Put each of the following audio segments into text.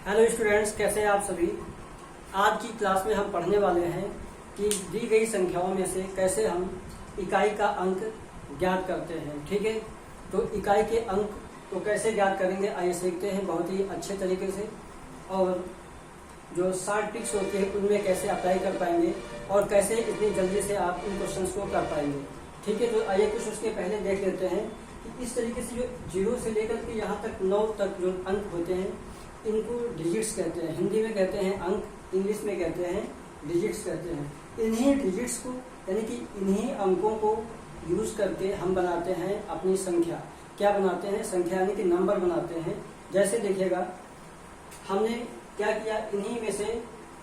Hello students, कैसे हैं आप सभी। आज की क्लास में हम पढ़ने वाले हैं कि दी गई संख्याओं में से कैसे हम इकाई का अंक ज्ञात करते हैं। ठीक है, तो इकाई के अंक को कैसे ज्ञात करेंगे आइए सीखते हैं बहुत ही अच्छे तरीके से, और जो शॉर्ट ट्रिक्स होती है उनमें कैसे अप्लाई कर पाएंगे और कैसे इतनी जल्दी से आप इन क्वेश्चंस को कर पाएंगे। ठीक है, तो आइए कुछ उसके पहले देख लेते हैं कि इस तरीके से जो 0 से लेकर के यहाँ तक 9 तक जो अंक होते हैं इनको डिजिट्स कहते हैं। हिंदी में कहते हैं अंक, इंग्लिश में कहते हैं डिजिट्स कहते हैं। इन्हीं डिजिट्स को यानी कि इन्हीं अंकों को यूज करके हम बनाते हैं अपनी संख्या। क्या बनाते हैं? संख्या यानी कि नंबर बनाते हैं। जैसे देखिएगा, हमने क्या किया, इन्हीं में से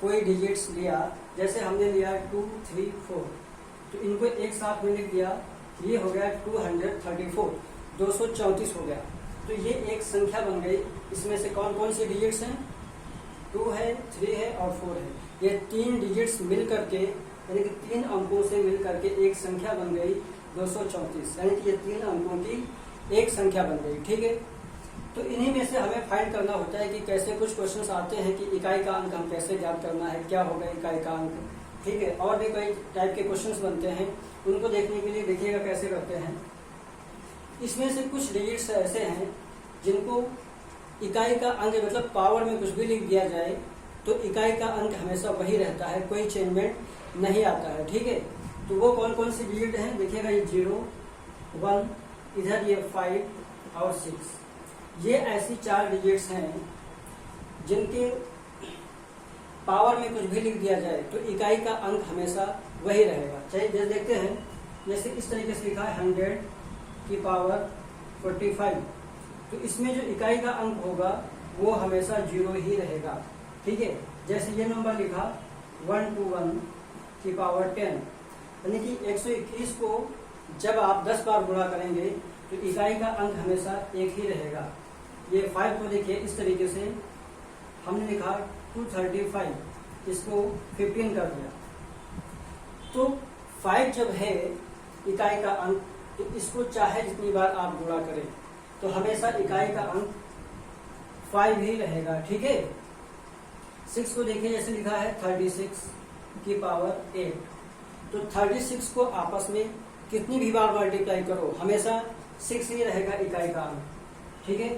कोई डिजिट्स लिया। जैसे हमने लिया 2, 3, 4, तो इनको एक साथ में लिख दिया, ये हो गया 234, 234 हो गया। तो ये एक संख्या बन गई। इसमें से कौन कौन सी डिजिट्स हैं? 2 है, 3 है और 4 है। ये 3 डिजिट्स मिल करके यानी कि 3 अंकों से मिल करके एक संख्या बन गई 234, यानी कि ये 3 अंकों की एक संख्या बन गई। ठीक है, तो इन्हीं में से हमें फाइंड करना होता है कि कैसे कुछ क्वेश्चंस आते हैं कि इकाई का अंक हम कैसे ज्ञात करना है, क्या होगा इकाई का अंक। ठीक है, और भी कई टाइप के क्वेश्चंस बनते हैं, उनको देखने के लिए देखिएगा कैसे करते हैं। इसमें से कुछ डिजिट्स ऐसे हैं जिनको इकाई का अंक मतलब पावर में कुछ भी लिख दिया जाए तो इकाई का अंक हमेशा वही रहता है, कोई चेंजमेंट नहीं आता है। ठीक है, तो वो कौन कौन सी डिजिट हैं? देखिएगा, ये 0, 1, इधर ये 5 और 6। ये ऐसी 4 डिजिट्स हैं जिनके पावर में कुछ भी लिख दिया जाए तो इकाई का अंक हमेशा वही रहेगा। चाहे जैसे देखते हैं, जैसे इस तरीके से लिखा है 100 की पावर 45, तो इसमें जो इकाई का अंक होगा वो हमेशा 0 ही रहेगा। ठीक है, जैसे ये नंबर लिखा 121 की पावर 10, यानी कि 121 को जब आप 10 बार गुणा करेंगे तो इकाई का अंक हमेशा एक ही रहेगा। ये 5 को देखिए, इस तरीके से हमने लिखा 235, इसको 15 कर दिया। तो 5 जब है इकाई का अंक, तो इसको चाहे जितनी बार आप गुणा करें तो हमेशा इकाई का अंक 5 ही रहेगा। ठीक है, 6 को देखिए, जैसे लिखा है 36 की पावर 8, तो 36 को आपस में कितनी भी बार मल्टीप्लाई करो हमेशा 6 ही रहेगा इकाई का अंक। ठीक है,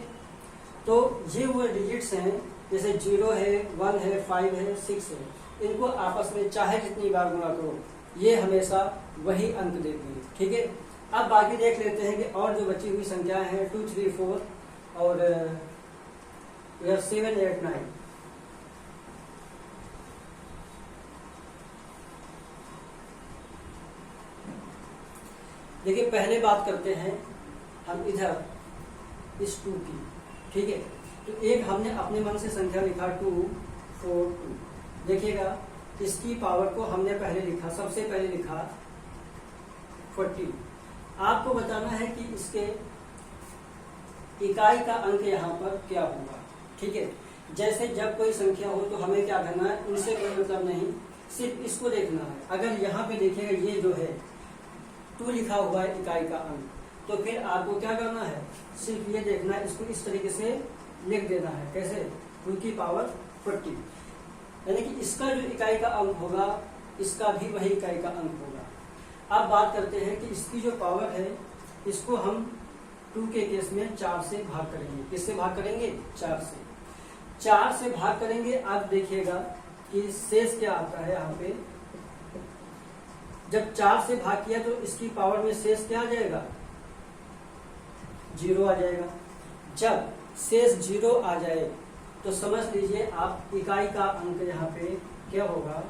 तो ये वो डिजिट्स हैं, जैसे 0 है, 1 है, 5 है, 6 है, इनको आपस में चाहे जितनी बार गुणा करो ये हमेशा वही अंक देती है। ठीक है, अब बाकी देख लेते हैं कि और जो बची हुई संख्याएं हैं 2, 3, 4 और 7, 8, 9। देखिए, पहले बात करते हैं हम इधर इस 2 की। ठीक है, तो एक हमने अपने मन से संख्या लिखा 2, 4, 2। देखिएगा, इसकी पावर को हमने पहले लिखा, सबसे पहले लिखा 40। आपको बताना है कि इसके इकाई का अंक यहाँ पर क्या होगा। ठीक है, जैसे जब कोई संख्या हो तो हमें क्या करना है, उनसे कोई मतलब नहीं, सिर्फ इसको देखना है। अगर यहाँ पे देखिएगा ये जो है 2 लिखा हुआ है इकाई का अंक, तो फिर आपको क्या करना है, सिर्फ ये देखना है, इसको इस तरीके से लिख देना है। कैसे? 2 की पावर 40, यानी कि इसका जो इकाई का अंक होगा इसका भी वही इकाई का अंक होगा। अब बात करते हैं कि इसकी जो पावर है इसको हम 2 के केस में 4 से भाग करेंगे। किससे भाग करेंगे? 4 से। 4 से भाग करेंगे। अब देखिएगा कि शेष क्या आता है यहाँ पे। जब 4 से भाग किया तो इसकी पावर में शेष क्या आ जाएगा? 0 आ जाएगा। जब शेष 0 आ जाए तो समझ लीजिए आप इकाई का अंक यहाँ पे क्या होगा?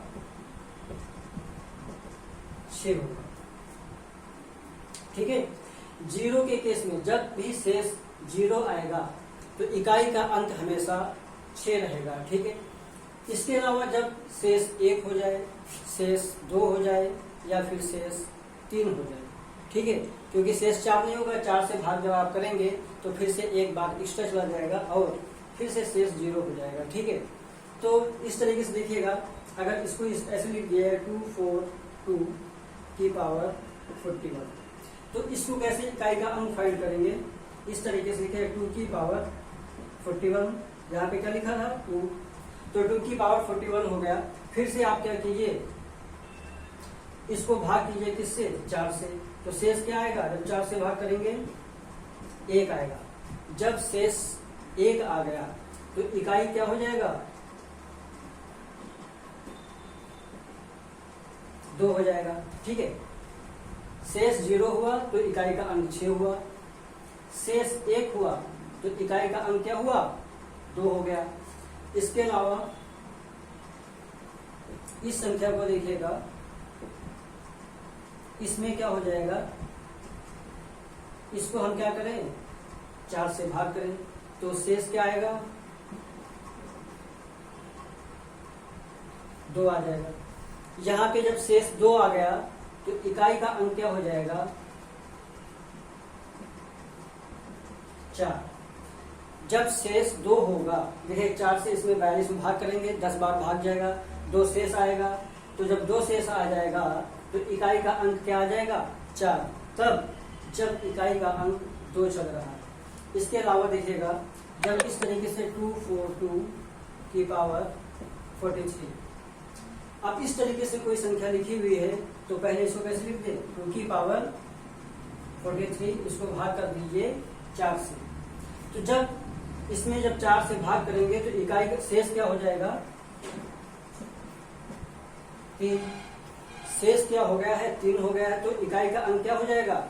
6 होगा। ठीक है, 0 के केस में जब भी शेष 0 आएगा तो इकाई का अंक हमेशा 6 रहेगा। ठीक है, इसके अलावा जब शेष 1 हो जाए, शेष 2 हो जाए या फिर शेष 3 हो जाए, ठीक है, क्योंकि शेष 4 नहीं होगा, 4 से भाग जब आप करेंगे तो फिर से एक बार एक्स्ट्रा चला जाएगा और फिर से शेष 0 हो जाएगा। ठीक है, तो इस तरीके से देखिएगा, अगर इसको ऐसे लिख दिया है 242 की पावर 41, तो इसको कैसे इकाई का अंक फाइंड करेंगे? इस तरीके से लिखे 2 की पावर 41 यहाँ पे क्या लिखा था 2, तो 2 की पावर 41 हो गया। फिर से आप क्या कीजिए, इसको भाग कीजिए किससे, 4 से, तो शेष क्या आएगा, जब 4 से भाग करेंगे 1 आएगा। जब शेष 1 आ गया तो इकाई क्या हो जाएगा, 2 हो जाएगा। ठीक है, शेष 0 हुआ तो इकाई का अंक 6 हुआ, शेष 1 हुआ तो इकाई का अंक क्या हुआ, 2 हो गया। इसके अलावा इस संख्या को देखिएगा, इसमें क्या हो जाएगा, इसको हम क्या करें, 4 से भाग करें तो शेष क्या आएगा, 2 आ जाएगा। यहां पे जब शेष 2 आ गया तो इकाई का अंक क्या हो जाएगा, 4। जब शेष 2 होगा, देखिए 4 से इसमें 42 में भाग करेंगे, 10 बार भाग जाएगा, 2 शेष आएगा, तो जब 2 शेष आ जाएगा तो इकाई का अंक क्या आ जाएगा, 4, तब जब इकाई का अंक 2 चल रहा है। इसके अलावा देखिएगा, जब इस तरीके से 242 की पावर 43, अब इस तरीके से कोई संख्या लिखी हुई है तो पहले इसको कैसे लिख दें, 2 की पावर 43, इसको भाग कर दीजिए 4 से। तो जब इसमें जब 4 से भाग करेंगे तो इकाई का शेष क्या हो जाएगा, 3। शेष क्या हो गया है, 3 हो गया है, तो इकाई का अंक क्या हो जाएगा,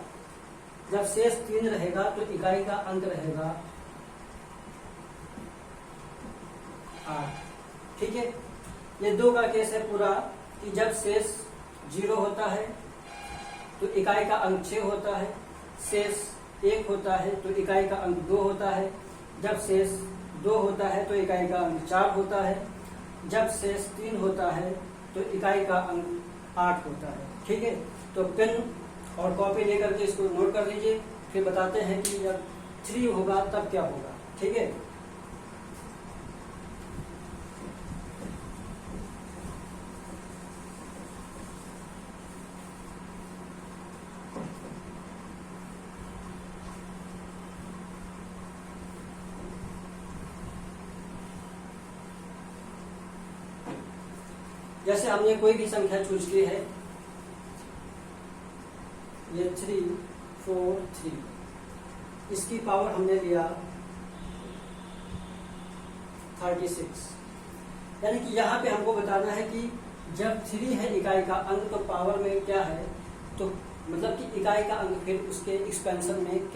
जब शेष 3 रहेगा तो इकाई का अंक रहेगा 8। ठीक है, ये 2 का केस है पूरा, कि जब शेष 0 होता है तो इकाई का अंक 6 होता है, शेष 1 होता है तो इकाई का अंक 2 होता है, जब शेष 2 होता है तो इकाई का अंक 4 होता है, जब शेष 3 होता है तो इकाई का अंक 8 होता है। ठीक है, तो पेन और कॉपी लेकर के इसको नोट कर लीजिए, फिर बताते हैं कि जब 3 होगा तब क्या होगा। ठीक है, जैसे हमने कोई भी संख्या चूज की है, ये 3, 4, 3, इसकी पावर हमने लिया 36, यानी कि यहाँ पे हमको बताना है कि जब 3 है इकाई का अंक तो पावर में क्या है, तो मतलब कि इकाई का अंक फिर उसके एक्सपेंशन में